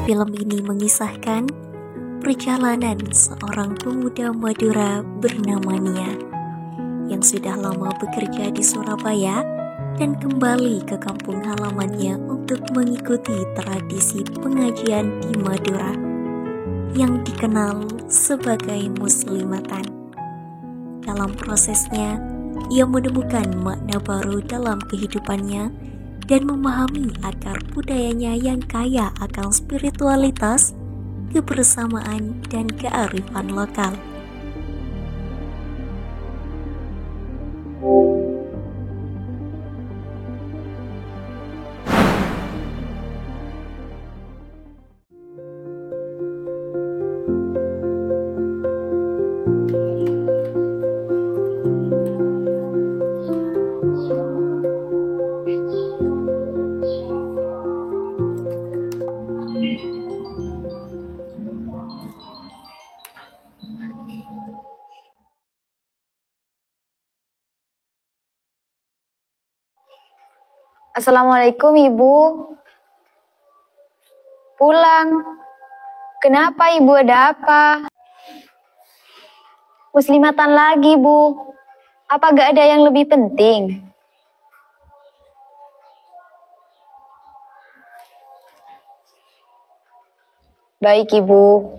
Film ini mengisahkan perjalanan seorang pemuda Madura bernama Nia yang sudah lama bekerja di Surabaya dan kembali ke kampung halamannya untuk mengikuti tradisi pengajian di Madura yang dikenal sebagai Muslimatan. Dalam prosesnya, ia menemukan makna baru dalam kehidupannya dan memahami akar budayanya yang kaya akan spiritualitas, kebersamaan, dan kearifan lokal. Assalamualaikum Ibu. Pulang. Kenapa Ibu, ada apa? Muslimatan lagi Bu. Apa gak ada yang lebih penting? Baik Ibu.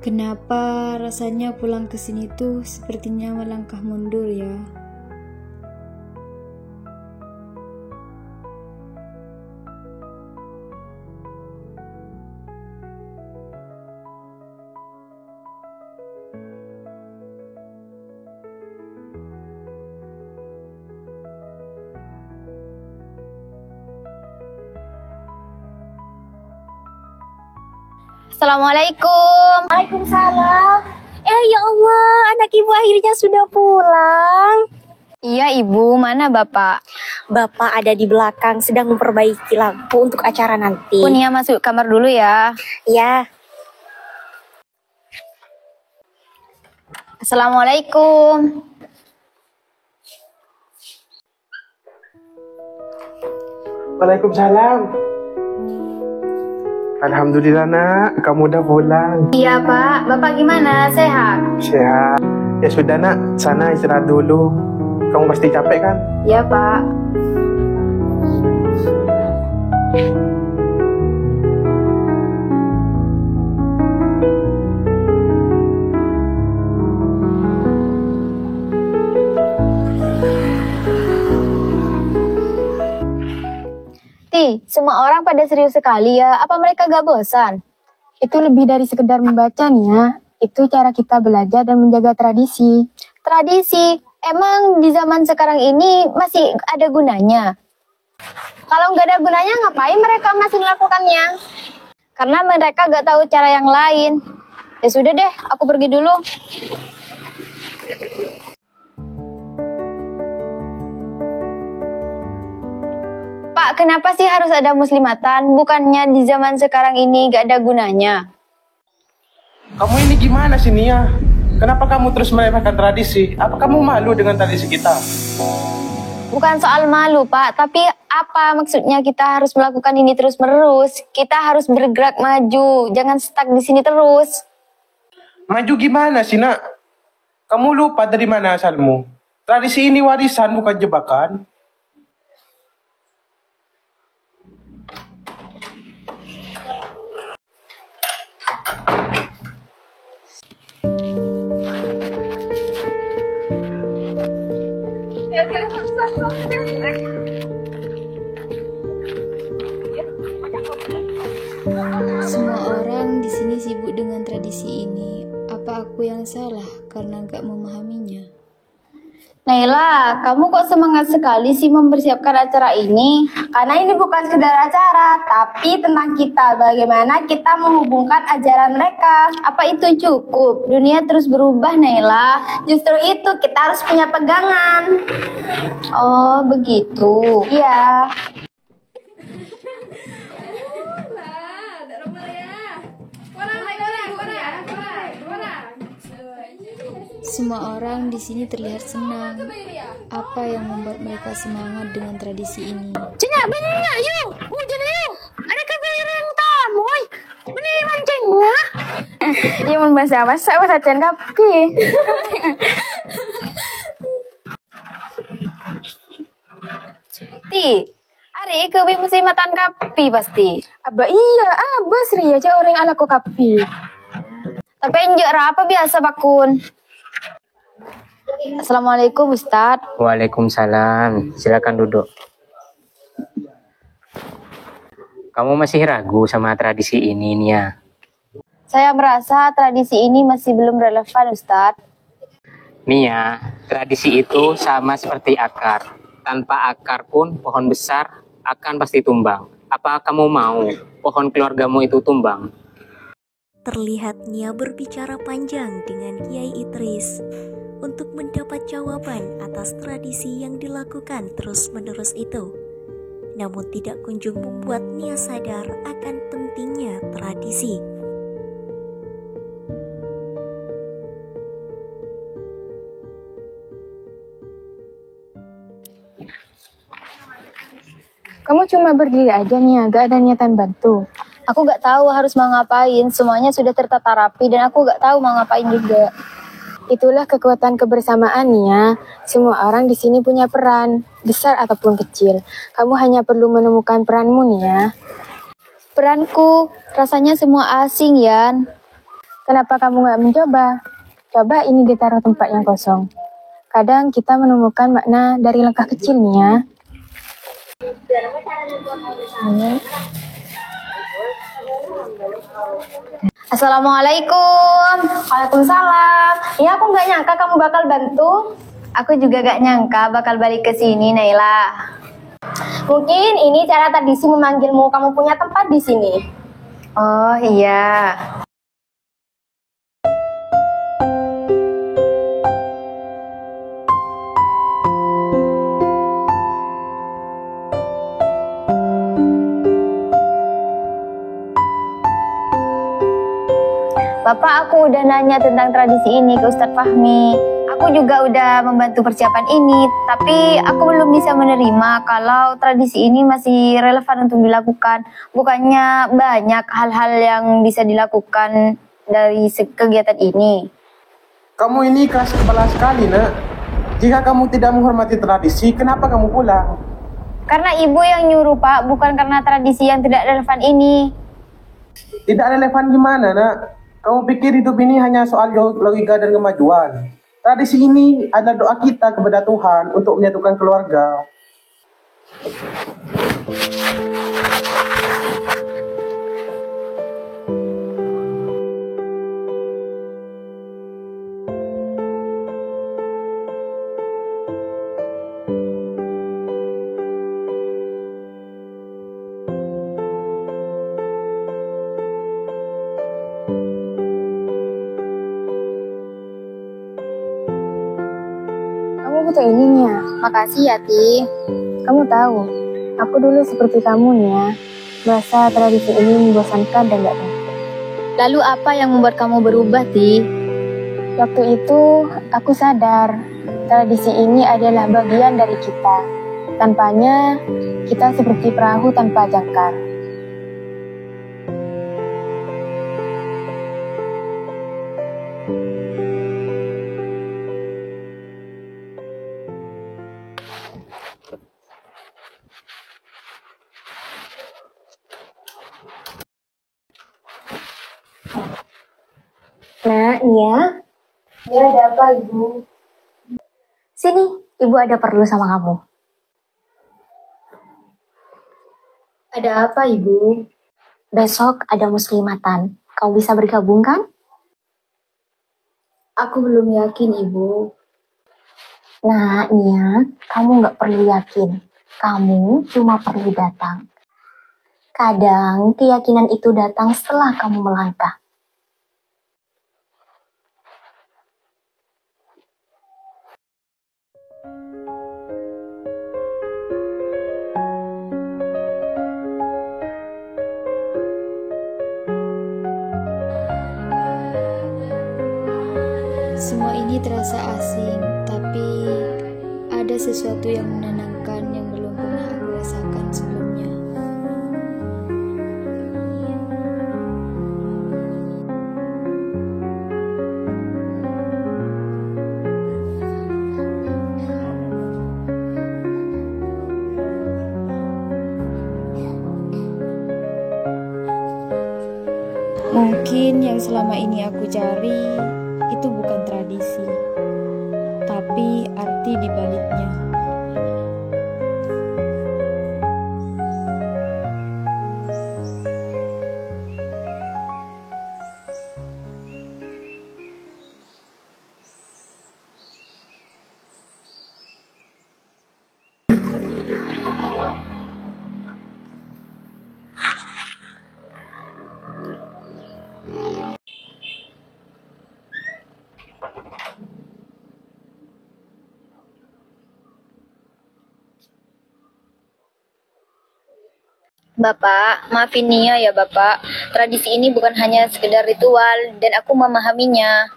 Kenapa rasanya pulang ke sini tuh sepertinya melangkah mundur ya? Assalamualaikum. Waalaikumsalam. Ya Allah, anak ibu akhirnya sudah pulang. Iya Ibu, mana Bapak? Bapak ada di belakang sedang memperbaiki lampu untuk acara nanti. Nia masuk kamar dulu ya. Ya. Assalamualaikum. Waalaikumsalam. Alhamdulillah nak, kamu udah pulang. Iya Pak, Bapak gimana? Sehat? Sehat. Ya sudah nak, sana istirahat dulu. Kamu pasti capek kan? Iya Pak. Semua orang pada serius sekali ya. Apa mereka gak bosan? Itu lebih dari sekedar membaca nih ya. Itu cara kita belajar dan menjaga tradisi. Tradisi? Emang di zaman sekarang ini masih ada gunanya? Kalau nggak ada gunanya, ngapain mereka masih melakukannya? Karena mereka gak tahu cara yang lain. Ya sudah deh, aku pergi dulu. Pak, kenapa sih harus ada muslimatan? Bukannya di zaman sekarang ini gak ada gunanya? Kamu ini gimana sih Nia? Kenapa kamu terus meremehkan tradisi? Apa kamu malu dengan tradisi kita? Bukan soal malu Pak, tapi apa maksudnya kita harus melakukan ini terus-menerus? Kita harus bergerak maju, jangan stuck di sini terus. Maju gimana sih nak? Kamu lupa dari mana asalmu? Tradisi ini warisan, bukan jebakan. Semua orang aku yang salah karena gak memahaminya? Naila, kamu kok semangat sekali sih mempersiapkan acara ini? Karena ini bukan sekedar acara, tapi tentang kita, bagaimana kita menghubungkan ajaran mereka. Apa itu cukup? Dunia terus berubah, Naila. Justru itu kita harus punya pegangan. Oh, begitu. Iya. Semua orang di sini terlihat senang. Apa yang membuat mereka semangat dengan tradisi ini? Cina, benar yuk. Hujan yuk. Ada kebiri yang tamu. Ini mancingnya. Iya membahas apa? Saya bacain kapi. Ti, hari kebi musimatan kapi pasti. Abah iya, abah Sri aja orang ala ko kapi. Tapi enjuk apa biasa bakun. Assalamualaikum Ustaz. Waalaikumsalam. Silakan duduk. Kamu masih ragu sama tradisi ini, Nia? Saya merasa tradisi ini masih belum relevan, Ustaz. Nia, tradisi itu sama seperti akar. Tanpa akar pun pohon besar akan pasti tumbang. Apa kamu mau pohon keluargamu itu tumbang? Terlihat Nia berbicara panjang dengan Kiai Idris untuk mendapat jawaban atas tradisi yang dilakukan terus-menerus itu. Namun tidak kunjung membuat Nia sadar akan pentingnya tradisi. Kamu cuma berdiri aja nih, gak ada niatan bantu. Aku gak tahu harus mau ngapain, semuanya sudah tertata rapi dan aku gak tahu mau ngapain juga. Itulah kekuatan kebersamaan ya. Semua orang di sini punya peran, besar ataupun kecil. Kamu hanya perlu menemukan peranmu nih ya. Peranku, rasanya semua asing, Yan. Kenapa kamu gak mencoba? Coba ini ditaruh tempat yang kosong. Kadang kita menemukan makna dari langkah kecil nih ya. Assalamualaikum. Waalaikumsalam. Ya aku nggak nyangka kamu bakal bantu. Aku juga gak nyangka bakal balik ke sini, Naila. Mungkin ini cara tradisi memanggilmu, kamu punya tempat di sini. Oh iya. Bapak, aku udah nanya tentang tradisi ini ke Ustadz Fahmi. Aku juga udah membantu persiapan ini, tapi aku belum bisa menerima kalau tradisi ini masih relevan untuk dilakukan. Bukannya banyak hal-hal yang bisa dilakukan dari kegiatan ini. Kamu ini keras kepala sekali, Nak. Jika kamu tidak menghormati tradisi, kenapa kamu pulang? Karena ibu yang nyuruh, Pak, bukan karena tradisi yang tidak relevan ini. Tidak relevan gimana, Nak? Kamu pikir hidup ini hanya soal logika dan kemajuan? Tradisi ini adalah doa kita kepada Tuhan untuk menyatukan keluarga. Kamu butuh ini nih ya. Makasih ya, Ti. Kamu tahu, aku dulu seperti kamu nih ya. Merasa tradisi ini membosankan dan gak penting. Lalu apa yang membuat kamu berubah, Ti? Waktu itu, aku sadar tradisi ini adalah bagian dari kita. Tanpanya, kita seperti perahu tanpa jangkar. Nah, iya. Ya, ada apa, Ibu? Sini, Ibu ada perlu sama kamu. Ada apa, Ibu? Besok ada muslimatan. Kau bisa bergabung kan? Aku belum yakin, Ibu. Nah, Nia, kamu nggak perlu yakin. Kamu cuma perlu datang. Kadang keyakinan itu datang setelah kamu melangkah. Semua ini terasa asing, tapi ada sesuatu yang menenangkan yang belum pernah aku rasakan sebelumnya. Mungkin yang selama ini aku cari itu bukan tradisi, tapi arti di baliknya. Bapak, maafin Nia ya Bapak. Tradisi ini bukan hanya sekedar ritual dan aku memahaminya.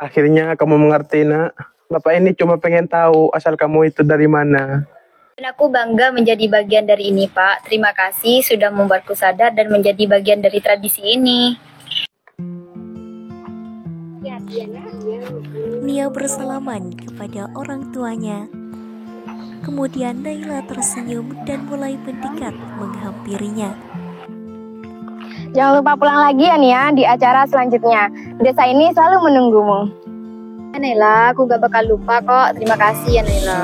Akhirnya kamu mengerti, nak. Bapak ini cuma pengen tahu asal kamu itu dari mana. Dan aku bangga menjadi bagian dari ini, Pak. Terima kasih sudah membuatku sadar dan menjadi bagian dari tradisi ini. Nia bersalaman kepada orang tuanya. Kemudian Naila tersenyum dan mulai mendekat menghampirinya. Jangan lupa pulang lagi ya Nia di acara selanjutnya. Desa ini selalu menunggumu. Ya Naila, aku gak bakal lupa kok. Terima kasih ya Naila.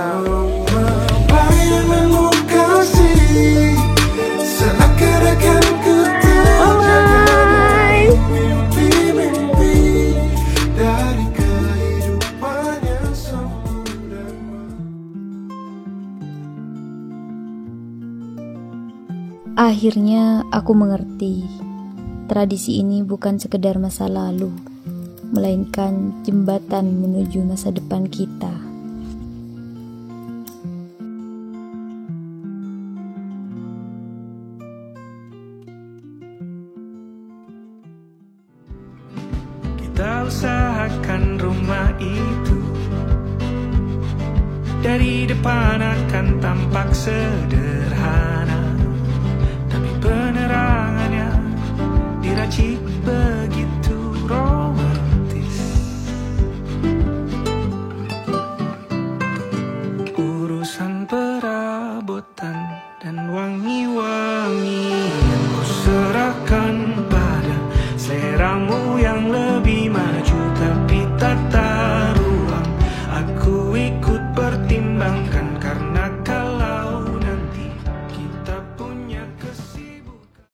Akhirnya aku mengerti, tradisi ini bukan sekedar masa lalu, melainkan jembatan menuju masa depan kita. Kita usahakan rumah itu dari depan akan tampak sederhana.